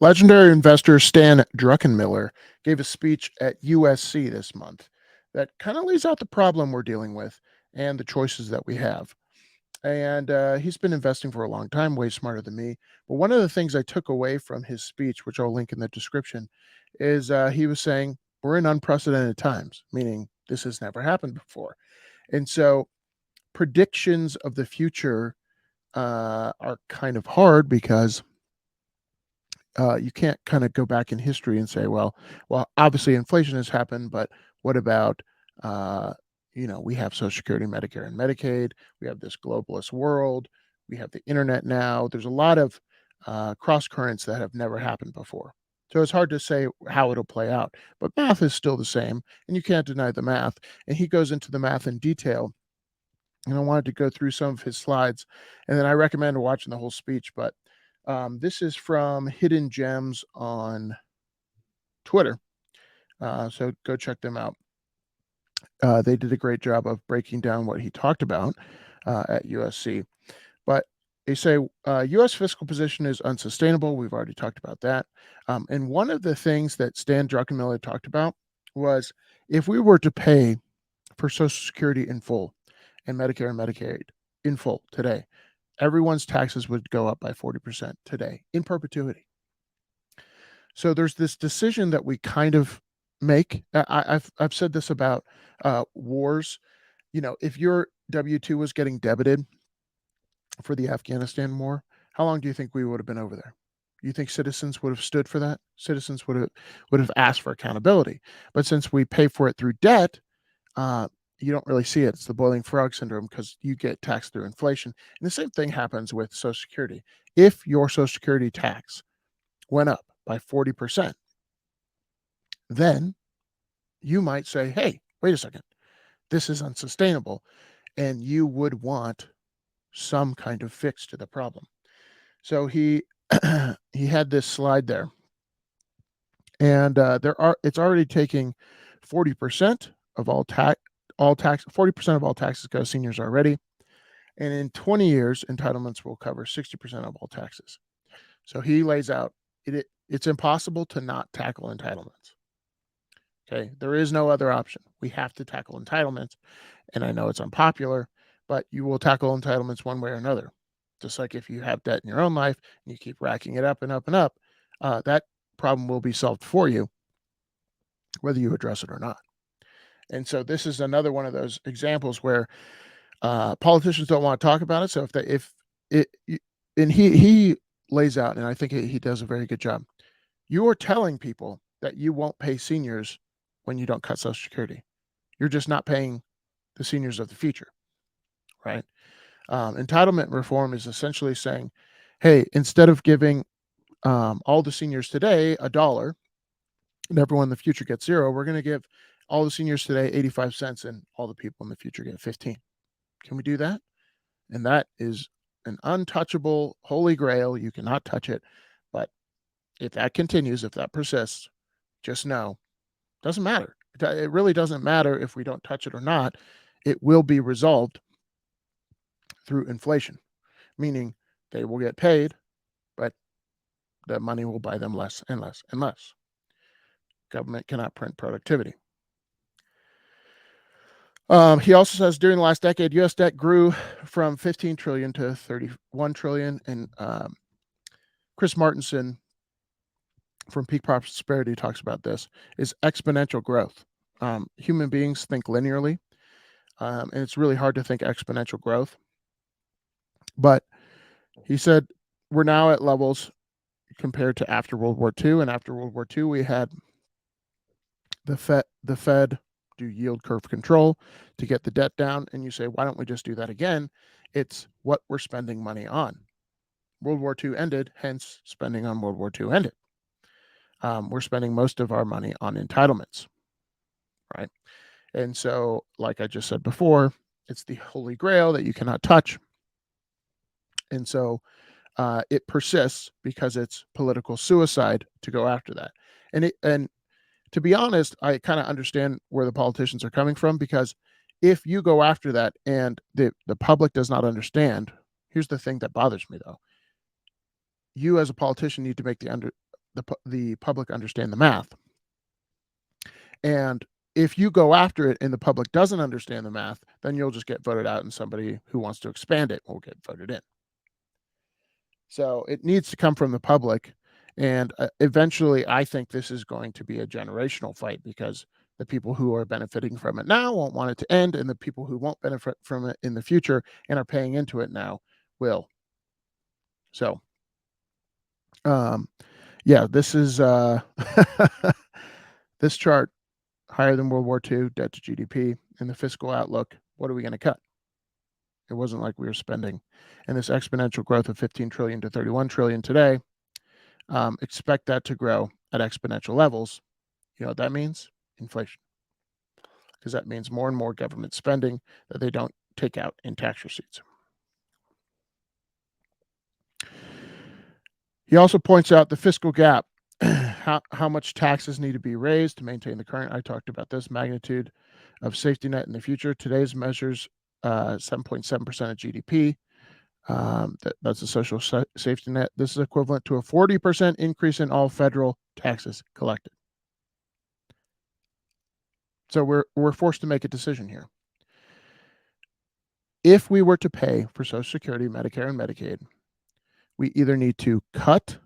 Legendary investor Stan Druckenmiller gave a speech at USC this month that kind of lays out the problem we're dealing with and the choices that we have. And he's been investing for a long time, way smarter than me. But one of the things I took away from his speech, which I'll link in the description, is he was saying we're in unprecedented times, meaning this has never happened before. And so predictions of the future are kind of hard because you can't kind of go back in history and say, well, obviously inflation has happened, but what about, we have Social Security, Medicare, and Medicaid. We have this globalist world. We have the internet now. There's a lot of cross currents that have never happened before. So it's hard to say how it'll play out, but math is still the same, and you can't deny the math. And he goes into the math in detail. And I wanted to go through some of his slides, and then I recommend watching the whole speech. But this is from Hidden Gems on Twitter. So go check them out. They did a great job of breaking down what he talked about at USC. But they say U.S. fiscal position is unsustainable. We've already talked about that. And one of the things that Stan Druckenmiller talked about was if we were to pay for Social Security in full and Medicare and Medicaid in full today, everyone's taxes would go up by 40% today in perpetuity. So there's this decision that we kind of make. I've said this about wars. If your W-2 was getting debited for the Afghanistan war, how long do you think we would have been over there? You think citizens would have stood for that? Citizens would have asked for accountability. But since we pay for it through debt, you don't really see it. It's the boiling frog syndrome because you get taxed through inflation. And the same thing happens with Social Security. If your Social Security tax went up by 40%, then you might say, hey, wait a second, this is unsustainable. And you would want some kind of fix to the problem. So he had this slide there. And it's already taking 40% of all tax 40% of all taxes go to seniors already. And in 20 years, entitlements will cover 60% of all taxes. So he lays out it's impossible to not tackle entitlements. Okay, there is no other option. We have to tackle entitlements. And I know it's unpopular, but you will tackle entitlements one way or another. Just like if you have debt in your own life and you keep racking it up and up and up, that problem will be solved for you, whether you address it or not. And so this is another one of those examples where politicians don't want to talk about it. So he lays out, and I think he does a very good job. You are telling people that you won't pay seniors when you don't cut Social Security. You're just not paying the seniors of the future, right? Entitlement reform is essentially saying, hey, instead of giving all the seniors today $1 and everyone in the future gets $0, we're going to give all the seniors today 85 cents and all the people in the future get 15. Can we do that? And that is an untouchable holy grail. You cannot touch it. But if that continues, if that persists, just know, it doesn't matter. It really doesn't matter if we don't touch it or not. It will be resolved through inflation, meaning they will get paid, but the money will buy them less and less and less. Government cannot print productivity. He also says during the last decade, U.S. debt grew from 15 trillion to 31 trillion. And Chris Martenson from Peak Prosperity talks about this, is exponential growth. Human beings think linearly, and it's really hard to think exponential growth. But he said we're now at levels compared to after World War II. And after World War II, we had the Fed do yield curve control to get the debt down. And you say, why don't we just do that again? It's what we're spending money on. World War II ended, hence spending on World War II ended. We're spending most of our money on entitlements, right? And so, like I just said before, it's the holy grail that you cannot touch. And so it persists because it's political suicide to go after that. And to be honest, I kind of understand where the politicians are coming from, because if you go after that and the public does not understand, here's the thing that bothers me though. You as a politician need to make the public understand the math. And if you go after it and the public doesn't understand the math, then you'll just get voted out and somebody who wants to expand it will get voted in. So it needs to come from the public. And eventually, I think this is going to be a generational fight because the people who are benefiting from it now won't want it to end, and the people who won't benefit from it in the future and are paying into it now will. So, yeah, this is this chart higher than World War II, debt to GDP, and the fiscal outlook. What are we going to cut? It wasn't like we were spending. And this exponential growth of 15 trillion to 31 trillion today, expect that to grow at exponential levels. You know what that means? Inflation. Because that means more and more government spending that they don't take out in tax receipts. He also points out the fiscal gap, how much taxes need to be raised to maintain the current. I talked about this magnitude of safety net in the future. Today's measures 7.7% of GDP. That's a social safety net. This is equivalent to a 40% increase in all federal taxes collected. So we're forced to make a decision here. If we were to pay for Social Security, Medicare, and Medicaid, we either need to cut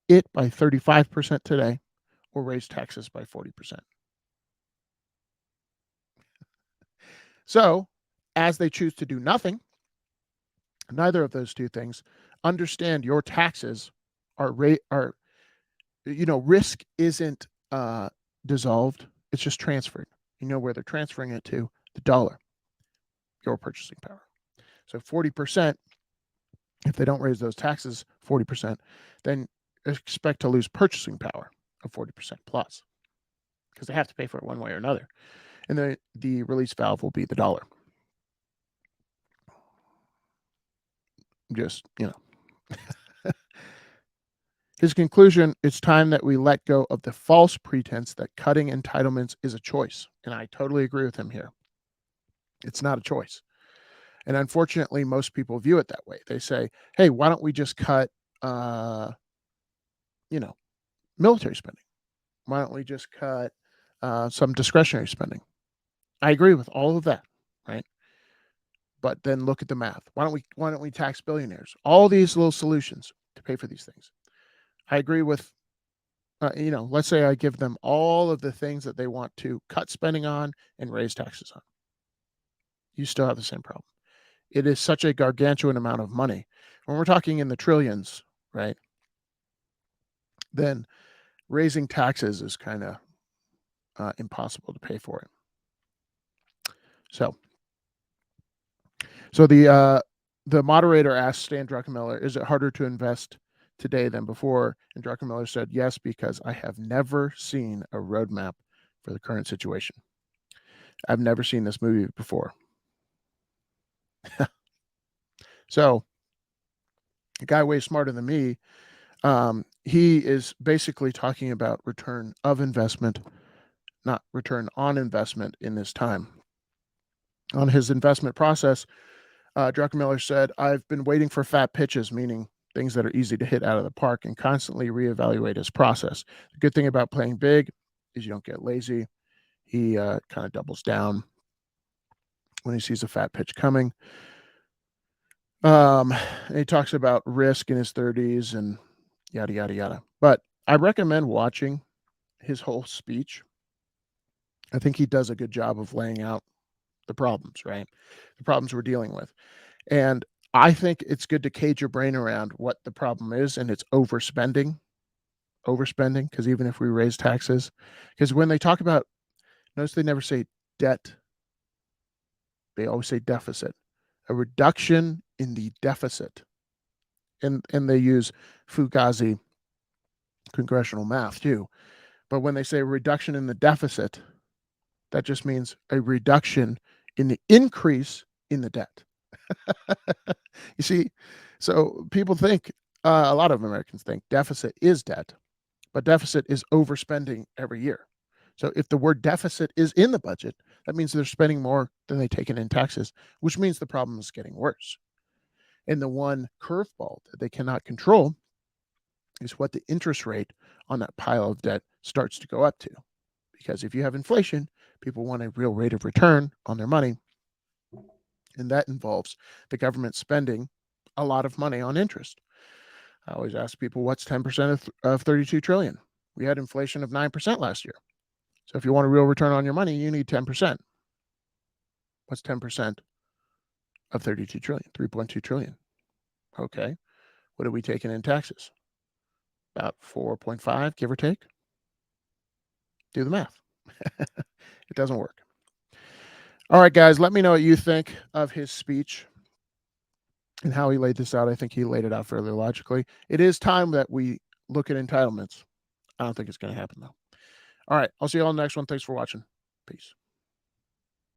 it by 35% today or raise taxes by 40%. So, as they choose to do nothing, neither of those two things, understand your taxes are risk isn't dissolved, it's just transferred. You know where they're transferring it to, the dollar, your purchasing power. So 40%, if they don't raise those taxes 40%, then expect to lose purchasing power of 40% plus, because they have to pay for it one way or another. And the release valve will be the dollar. Just, His conclusion, it's time that we let go of the false pretense that cutting entitlements is a choice. And I totally agree with him here. It's not a choice. And unfortunately, most people view it that way. They say, hey, why don't we just cut, military spending? Why don't we just cut some discretionary spending? I agree with all of that, right? But then look at the math. Why don't we tax billionaires? All these little solutions to pay for these things. I agree with, let's say I give them all of the things that they want to cut spending on and raise taxes on. You still have the same problem. It is such a gargantuan amount of money. When we're talking in the trillions, right, then raising taxes is kind of impossible to pay for it. So the moderator asked Stan Druckenmiller, is it harder to invest today than before? And Druckenmiller said, yes, because I have never seen a roadmap for the current situation. I've never seen this movie before. So a guy way smarter than me, he is basically talking about return of investment, not return on investment in this time. On his investment process, Druckenmiller said, I've been waiting for fat pitches, meaning things that are easy to hit out of the park, and constantly reevaluate his process. The good thing about playing big is you don't get lazy. He kind of doubles down when he sees a fat pitch coming. And he talks about risk in his 30s and yada, yada, yada. But I recommend watching his whole speech. I think he does a good job of laying out the problems, right? The problems we're dealing with. And I think it's good to cage your brain around what the problem is, and it's overspending, because even if we raise taxes, because when they talk about, notice they never say debt, they always say deficit, a reduction in the deficit. And they use Fugazi congressional math too. But when they say reduction in the deficit, that just means a reduction in the increase in the debt. You see, so people think, a lot of Americans think deficit is debt, but deficit is overspending every year. So if the word deficit is in the budget, that means they're spending more than they take in taxes, which means the problem is getting worse. And the one curveball that they cannot control is what the interest rate on that pile of debt starts to go up to. Because if you have inflation, people want a real rate of return on their money, and that involves the government spending a lot of money on interest. I always ask people, what's 10% of 32 trillion? We had inflation of 9% last year. So if you want a real return on your money, you need 10%. What's 10% of 32 trillion? 3.2 trillion. Okay. What are we taking in taxes? About 4.5, give or take. Do the math. It doesn't work. All right, guys, let me know what you think of his speech and how he laid this out. I think he laid it out fairly logically. It is time that we look at entitlements. I don't think it's going to happen, though. All right, I'll see you all in the next one. Thanks for watching. Peace.